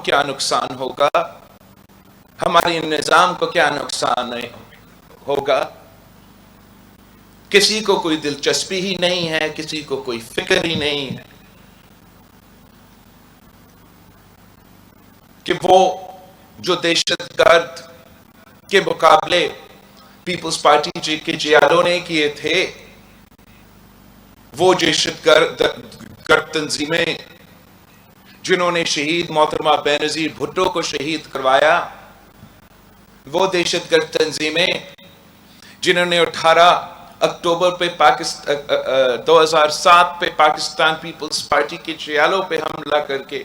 کیا نقصان ہوگا، ہمارے نظام کو کیا نقصان ہوگا، کسی کو کوئی دلچسپی ہی نہیں ہے، کسی کو کوئی فکر ہی نہیں ہے کہ وہ جو دہشت گرد کے مقابلے پیپلز پارٹی کے جیالوں نے کیے تھے، وہ دہشت گرد تنظیمیں جنہوں نے شہید محترمہ بینظیر بھٹو کو شہید کروایا، وہ دہشت گرد تنظیمیں جنہوں نے 18 اکتوبر پہ 2007 پہ پاکستان پیپلز پارٹی کے جیالوں پہ حملہ کر کے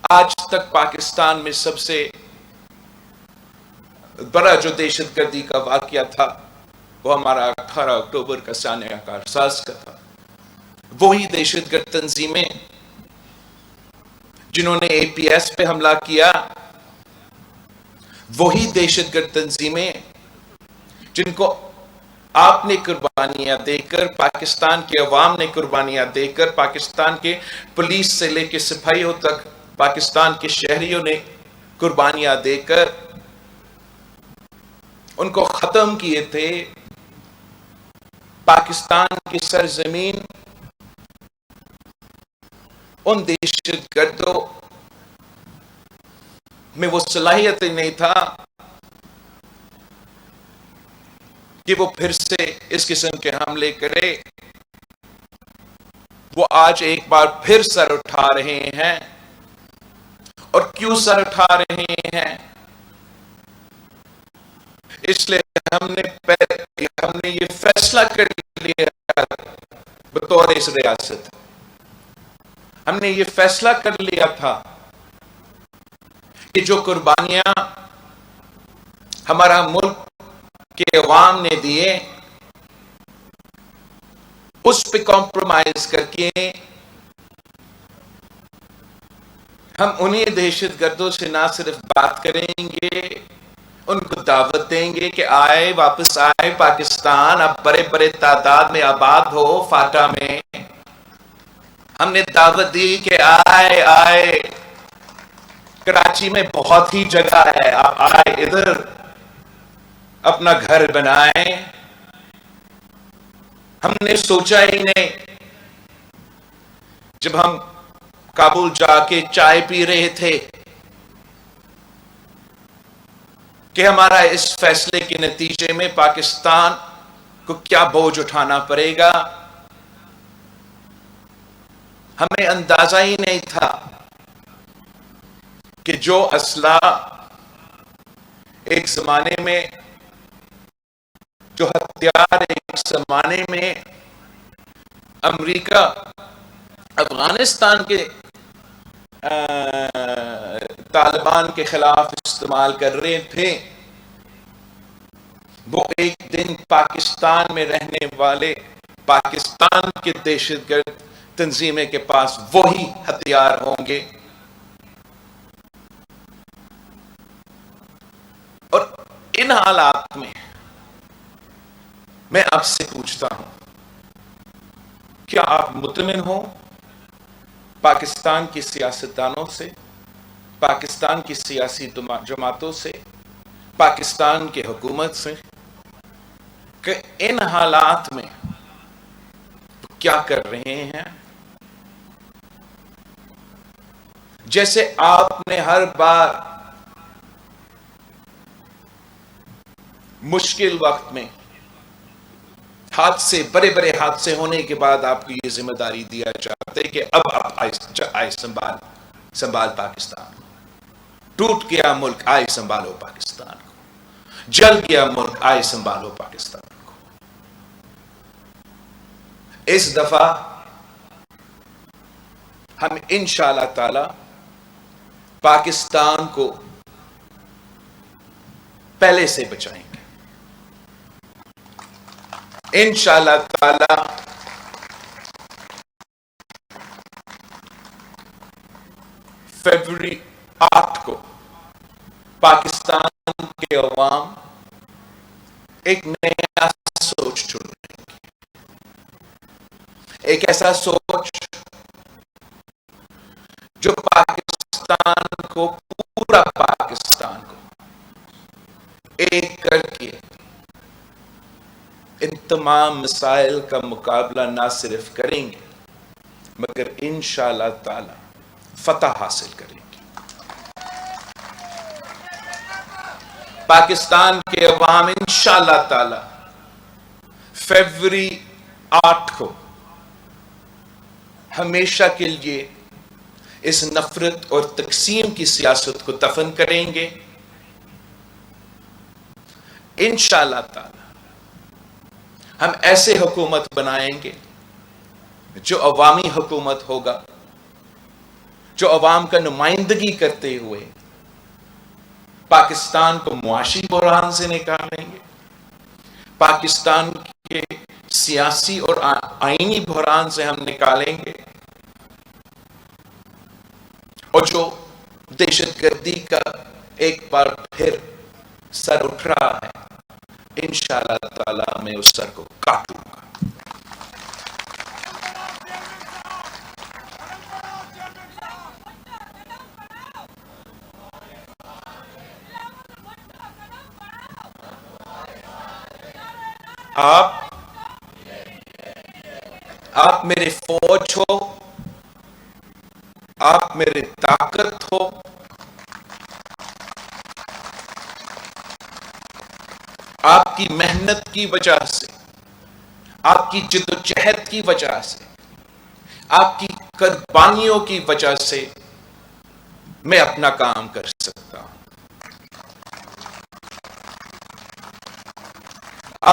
آج تک پاکستان میں سب سے بڑا جو دہشت گردی کا واقعہ تھا وہ ہمارا 18 اکتوبر کا سانحہ کارساز کا تھا، وہی دہشت گرد تنظیمیں جنہوں نے اے پی ایس پہ حملہ کیا، وہی دہشت گرد تنظیمیں جن کو آپ نے قربانیاں دے کر، پاکستان کے عوام نے قربانیاں دے کر، پاکستان کے پولیس سے لے کے سپاہیوں تک پاکستان کے شہریوں نے قربانیاں دے کر ان کو ختم کیے تھے، پاکستان کی سرزمین ان دہشت گردوں میں وہ صلاحیت نہیں تھا کہ وہ پھر سے اس قسم کے حملے کرے۔ وہ آج ایک بار پھر سر اٹھا رہے ہیں، اور کیوں سر اٹھا رہے ہیں؟ اس لیے ہم نے یہ فیصلہ کر لیا بطور اس ریاست، ہم نے یہ فیصلہ کر لیا تھا کہ جو قربانیاں ہمارا ملک کے عوام نے دیے، اس پہ کمپرومائز کر کے ہم انہیں دہشت گردوں سے نہ صرف بات کریں گے، ان کو دعوت دیں گے کہ آئے، واپس آئے پاکستان، اب بڑے بڑے تعداد میں آباد ہو فاٹا میں۔ ہم نے دعوت دی کہ آئے کراچی میں بہت ہی جگہ ہے، آپ آئے ادھر اپنا گھر بنائیں۔ ہم نے سوچا ہی نہیں جب ہم کابل جا کے چائے پی رہے تھے کہ ہمارا اس فیصلے کے نتیجے میں پاکستان کو کیا بوجھ اٹھانا پڑے گا۔ ہمیں اندازہ ہی نہیں تھا کہ جو اسلحہ ایک زمانے میں، جو ہتھیار ایک زمانے میں امریکہ افغانستان کے طالبان کے خلاف استعمال کر رہے تھے، وہ ایک دن پاکستان میں رہنے والے پاکستان کے دہشت گرد تنظیمیں کے پاس وہی ہتھیار ہوں گے۔ اور ان حالات میں آپ سے پوچھتا ہوں، کیا آپ مطمئن ہو پاکستان کی سیاستدانوں سے، پاکستان کی سیاسی جماعتوں سے، پاکستان کی حکومت سے، کہ ان حالات میں کیا کر رہے ہیں؟ جیسے آپ نے ہر بار مشکل وقت میں حادثے، بڑے بڑے حادثے ہونے کے بعد آپ کو یہ ذمہ داری دیا جاتا ہے کہ اب آپ آئے سنبھال پاکستان کو، ٹوٹ گیا ملک، آئے سنبھالو پاکستان کو، جل گیا ملک، آئے سنبھالو پاکستان کو۔ اس دفعہ ہم انشاءاللہ تعالی پاکستان کو پہلے سے بچائیں گے، انشاءاللہ تعالی فروری 8 کو پاکستان کے عوام ایک نیا سوچ چن رہے ہیں، ایک ایسا سوچ جو پاکستان پاکستان کو، پورا پاکستان کو ایک کر کے ان تمام مسائل کا مقابلہ نہ صرف کریں گے مگر انشاءاللہ تعالی فتح حاصل کریں گے. پاکستان کے عوام انشاءاللہ تعالی فروری 8 کو ہمیشہ کے لیے اس نفرت اور تقسیم کی سیاست کو دفن کریں گے. انشاءاللہ تعالی ہم ایسے حکومت بنائیں گے جو عوامی حکومت ہوگا، جو عوام کا نمائندگی کرتے ہوئے پاکستان کو معاشی بحران سے نکالیں گے، پاکستان کے سیاسی اور آئینی بحران سے ہم نکالیں گے، اور جو دہشت گردی کا ایک بار پھر سر اٹھ رہا ہے انشاءاللہ تعالی میں اس سر کو کاٹوں گا. آپ میرے فوج ہو، آپ میرے طاقت ہو، آپ کی محنت کی وجہ سے، آپ کی جد و جہد کی وجہ سے، آپ کی قربانیوں کی وجہ سے میں اپنا کام کر سکتا ہوں.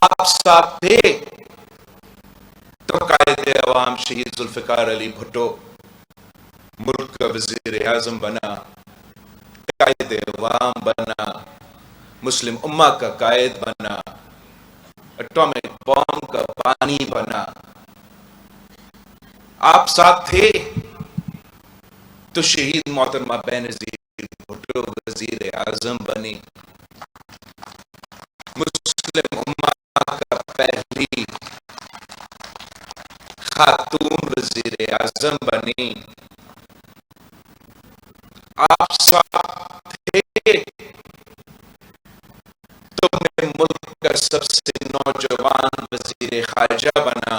آپ ساتھ تھے تو قائد عوام شہید ذوالفقار علی بھٹو ملک کا وزیر اعظم بنا، قائد عوام بنا، مسلم امہ کا قائد بنا، اٹامک بام کا بانی بنا. آپ ساتھ تھے تو شہید محترمہ بینظیر بھٹو وزیر اعظم بنی، مسلم امہ کا پہلی خاتون وزیر اعظم بنی. آپ ساتھ تھے تو میں ملک کا سب سے نوجوان وزیر خارجہ بنا.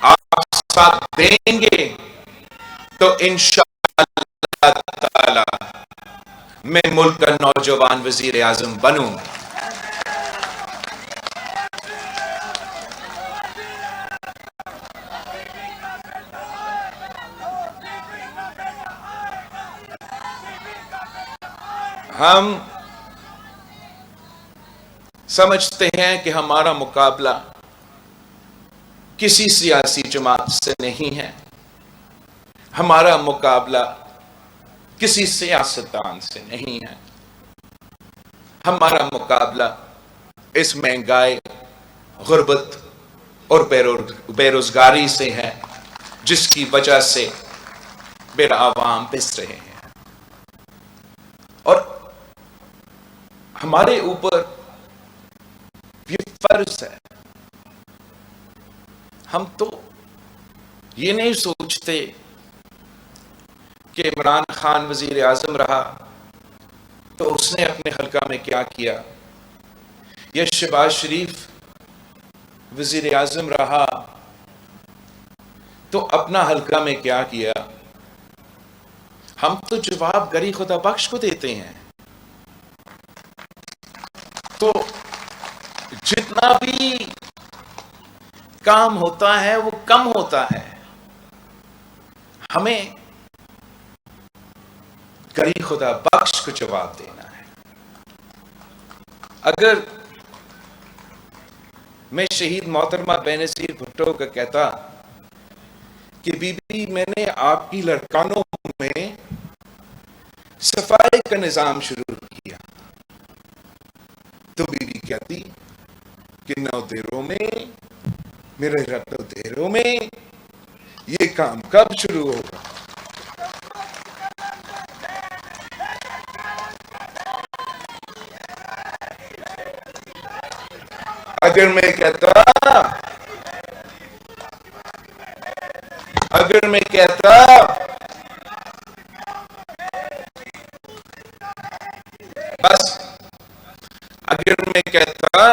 آپ ساتھ دیں گے تو انشاءاللہ تعالی میں ملک کا نوجوان وزیر اعظم بنوں. ہم سمجھتے ہیں کہ ہمارا مقابلہ کسی سیاسی جماعت سے نہیں ہے، ہمارا مقابلہ کسی سیاستدان سے نہیں ہے، ہمارا مقابلہ اس مہنگائی، غربت اور بے روزگاری سے ہے جس کی وجہ سے میرا عوام پس رہے ہیں. اور ہمارے اوپر یہ فرض ہے، ہم تو یہ نہیں سوچتے کہ عمران خان وزیر اعظم رہا تو اس نے اپنے حلقہ میں کیا کیا، یا شہباز شریف وزیر اعظم رہا تو اپنا حلقہ میں کیا کیا. ہم تو جواب گری خدا بخش کو دیتے ہیں. تو جتنا بھی کام ہوتا ہے وہ کم ہوتا ہے. ہمیں گری خدا بخش کو جواب دینا ہے. اگر میں شہید محترمہ بینظیر بھٹو کا کہتا کہ بی بی میں نے آپ کی لڑکانوں میں صفائی کا نظام شروع کیا، تو بی بی کہتی کہ 9 دیروں میں، میرے رتو دیروں میں یہ کام کب شروع ہوگا. اگر میں کہتا بس اگر میں کہتا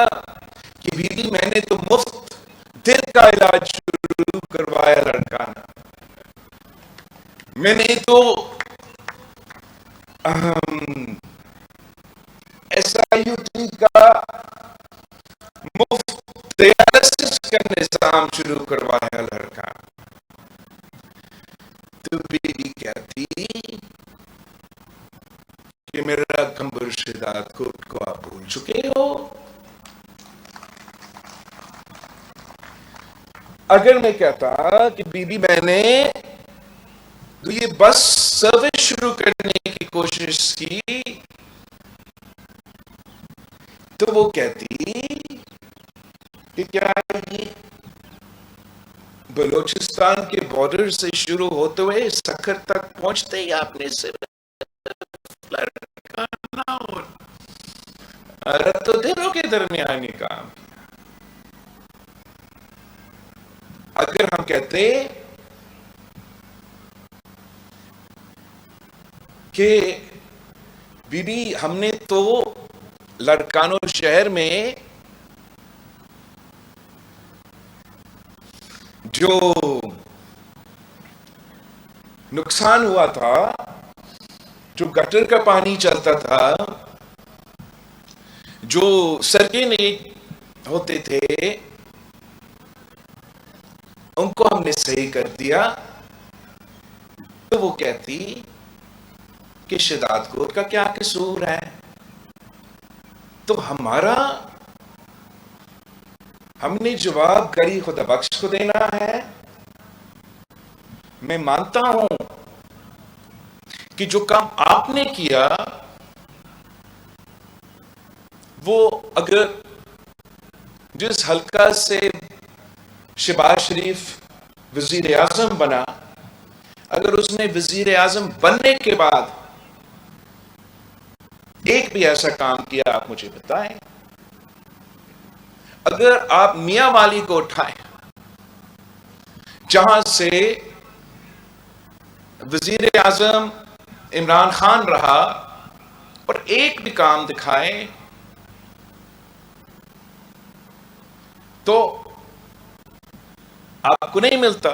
کہ بیوی میں نے تو مفت دل کا علاج شروع کروایا لڑکانہ، میں نے تو ایس آئی یو ٹی کا مفت ڈیالسس کا نظام شروع کروایا لڑکانہ، تو بیوی کہتی کہ میرا کمبر شداد کو آپ بھول چکے ہو۔ اگر میں کہتا کہ بیوی میں نے یہ بس سروس شروع کرنے کی کوشش کی، تو وہ کہتی کہ کیا یہ بلوچستان کے بارڈر سے شروع ہوتے ہوئے سکھر تک پہنچتے ہی آپ نے صرف لڑکانہ اور عورت تو دلوں کے درمیانی کام۔ اگر ہم کہتے کہ بی بی ہم نے تو لڑکانوں شہر میں جو نقصان ہوا تھا، جو گٹر کا پانی چلتا تھا، جو سڑکیں نہیں ہوتے تھے، ان کو ہم نے صحیح کر دیا، تو وہ کہتی کہ شداد گور کا کیا قصور ہے؟ تو ہم نے جواب گری خدا بخش کو دینا ہے۔ میں مانتا ہوں کہ جو کام آپ نے کیا وہ اگر جس حلقہ سے شہباز شریف وزیر اعظم بنا، اگر اس نے وزیر اعظم بننے کے بعد ایک بھی ایسا کام کیا آپ مجھے بتائیں۔ اگر آپ میاں والی کو اٹھائیں جہاں سے وزیر اعظم عمران خان رہا، اور ایک بھی کام دکھائیں، تو آپ کو نہیں ملتا۔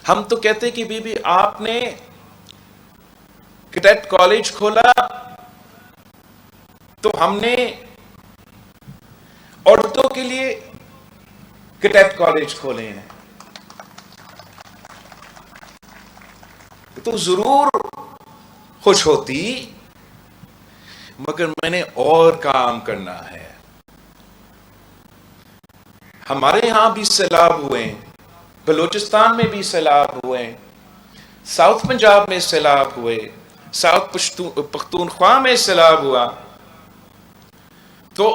ہم تو کہتے کہ بی بی آپ نے کیڈٹ کالج کھولا تو ہم نے عورتوں کے لیے کیڈٹ کالج کھولے ہیں، تو ضرور خوش ہوتی، مگر میں نے اور کام کرنا ہے۔ ہمارے ہاں بھی سیلاب ہوئے، بلوچستان میں بھی سیلاب ہوئے، ساؤتھ پنجاب میں سیلاب ہوئے، ساؤتھ پختونخوا میں سیلاب ہوا، تو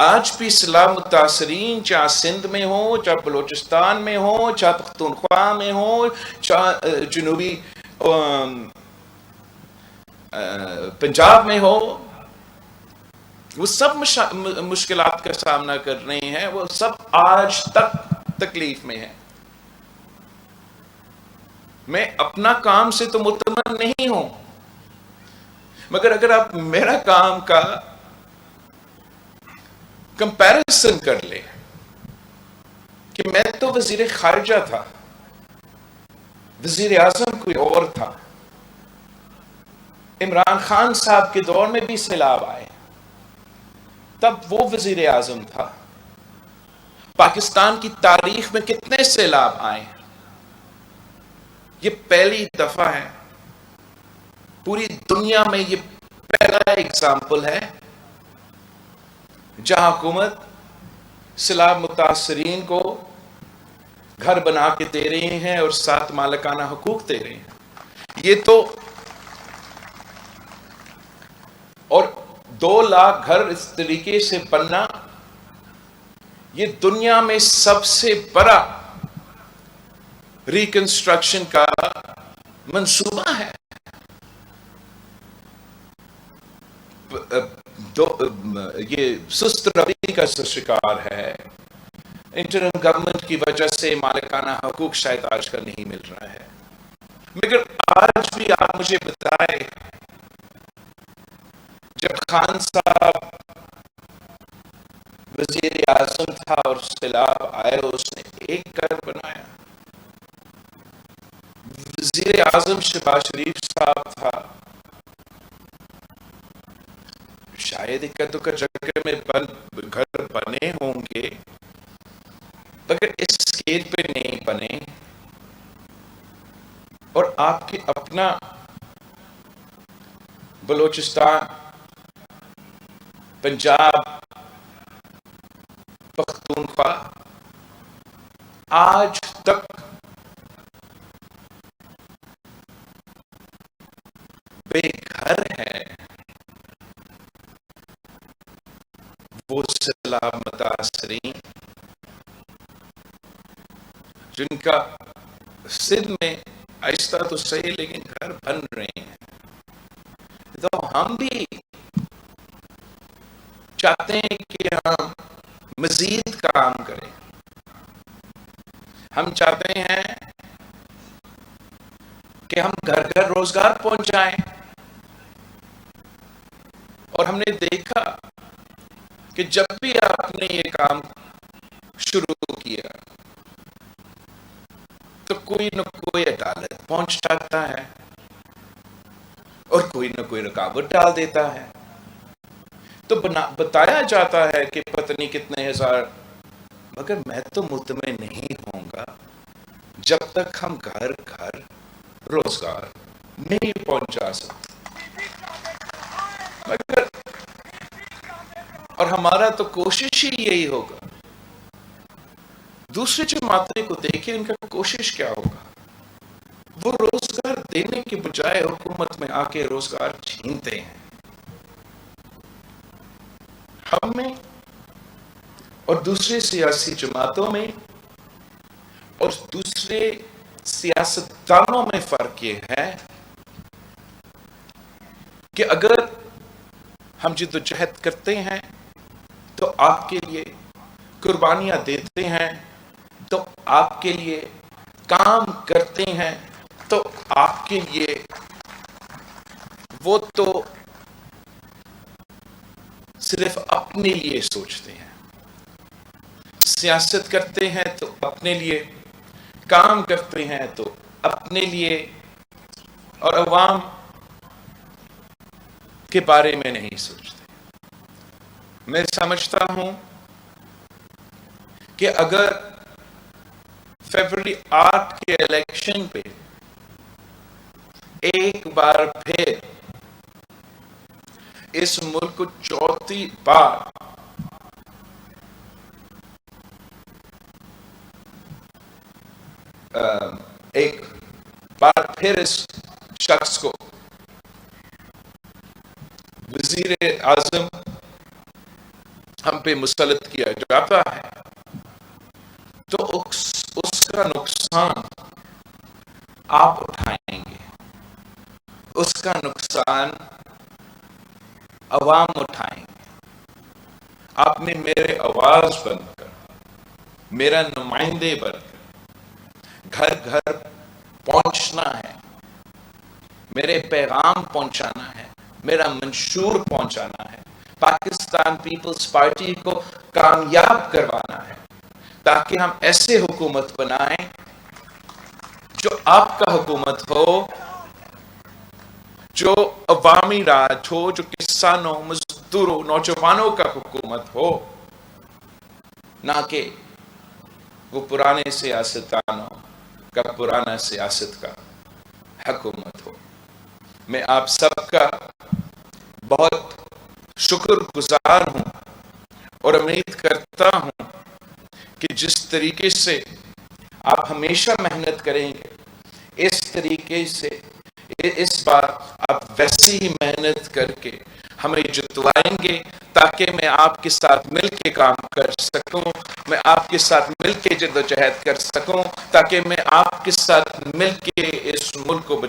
آج بھی سیلاب متاثرین چاہے سندھ میں ہو، چاہے بلوچستان میں ہو، چاہے پختونخوا میں ہو، چاہے جنوبی پنجاب میں ہو، وہ سب مشکلات کا سامنا کر رہے ہیں، وہ سب آج تک تکلیف میں ہیں۔ میں اپنا کام سے تو مطمئن نہیں ہوں، مگر اگر آپ میرا کام کا کمپیریزن کر لیں کہ میں تو وزیر خارجہ تھا، وزیر اعظم کوئی اور تھا، عمران خان صاحب کے دور میں بھی سیلاب آئے، تب وہ وزیر اعظم تھا۔ پاکستان کی تاریخ میں کتنے سیلاب آئے، یہ پہلی دفعہ ہے، پوری دنیا میں یہ پہلا ایگزامپل ہے جہاں حکومت سیلاب متاثرین کو گھر بنا کے دے رہے ہیں اور ساتھ مالکانہ حقوق دے رہے ہیں۔ یہ تو اور 2 لاکھ گھر اس طریقے سے بننا، یہ دنیا میں سب سے بڑا ریکنسٹرکشن کا منصوبہ ہے۔ یہ سست روی کا شکار ہے. انٹرنل گورنمنٹ کی وجہ سے مالکانہ حقوق شاید آج کل نہیں مل رہا ہے. مگر آج بھی آپ مجھے بتائیں، جب خان صاحب وزیر اعظم تھا اور سیلاب آئے، اس نے ایک گھر بنایا. وزیر اعظم شہباز شریف صاحب تھا، شاید اکا جگہ میں گھر بنے ہوں گے مگر اس اسکیل پہ نہیں بنے. اور آپ کے اپنا بلوچستان، پنجاب، پختونخوا آج تک بے گھر ہے. وہ سیلاب متاثرین جن کا سندھ میں آہستہ تو صحیح لیکن گھر بن رہے ہیں، تو ہم بھی چاہتے ہیں کہ ہم مزید کام کریں. ہم چاہتے ہیں کہ ہم گھر گھر روزگار پہنچائیں. اور ہم نے دیکھا کہ جب بھی آپ نے یہ کام شروع کیا تو کوئی نہ کوئی عدالت پہنچ جاتا ہے اور کوئی نہ کوئی رکاوٹ ڈال دیتا ہے. تو بتایا جاتا ہے کہ پتہ نہیں کتنے ہزار، مگر میں تو مطمئن نہیں ہوں گا جب تک ہم گھر گھر روزگار نہیں پہنچا سکتے. مگر اور ہمارا تو کوشش ہی یہی ہوگا. دوسری جماعتیں کو دیکھیں، ان کا کوشش کیا ہوگا؟ وہ روزگار دینے کے بجائے حکومت میں آ کے روزگار چھینتے ہیں. ہم میں اور دوسرے سیاسی جماعتوں میں اور دوسرے سیاستدانوں میں فرق یہ ہے کہ اگر ہم جدوجہد کرتے ہیں تو آپ کے لیے قربانیاں دیتے ہیں، تو آپ کے لیے کام کرتے ہیں، تو آپ کے لیے وہ تو صرف اپنے لیے سوچتے ہیں. سیاست کرتے ہیں تو اپنے لیے، کام کرتے ہیں تو اپنے لیے، اور عوام کے بارے میں نہیں سوچتے. میں سمجھتا ہوں کہ اگر فروری 8 کے الیکشن پہ ایک بار پھر اس ملک کو چوتھی بار ایک بار پھر اس شخص کو وزیر اعظم ہم پہ مسلط کیا جاتا ہے تو اس کا نقصان آپ اٹھائیں گے، اس کا نقصان عوام اٹھائیں گے. آپ نے میرے آواز بن کر، میرا نمائندے بن کر گھر گھر پہنچنا ہے، میرے پیغام پہنچانا ہے، میرا منشور پہنچانا ہے، پاکستان پیپلز پارٹی کو کامیاب کروانا ہے، تاکہ ہم ایسے حکومت بنائیں جو آپ کا حکومت ہو، جو عوامی راج ہو، جو کسانوں، مزدوروں، نوجوانوں کا حکومت ہو، نہ کہ وہ پرانے سیاستدانوں کا پرانا سیاست کا حکومت ہو. میں آپ سب کا بہت شکر گزار ہوں اور امید کرتا ہوں کہ جس طریقے سے آپ ہمیشہ محنت کریں گے، اس طریقے سے اس بار آپ ویسی ہی محنت کر کے ہمیں جتوائیں گے، تاکہ میں آپ کے ساتھ مل کے کام کر سکوں، میں آپ کے ساتھ مل کے جدوجہد کر سکوں، تاکہ میں آپ کے ساتھ مل کے اس ملک کو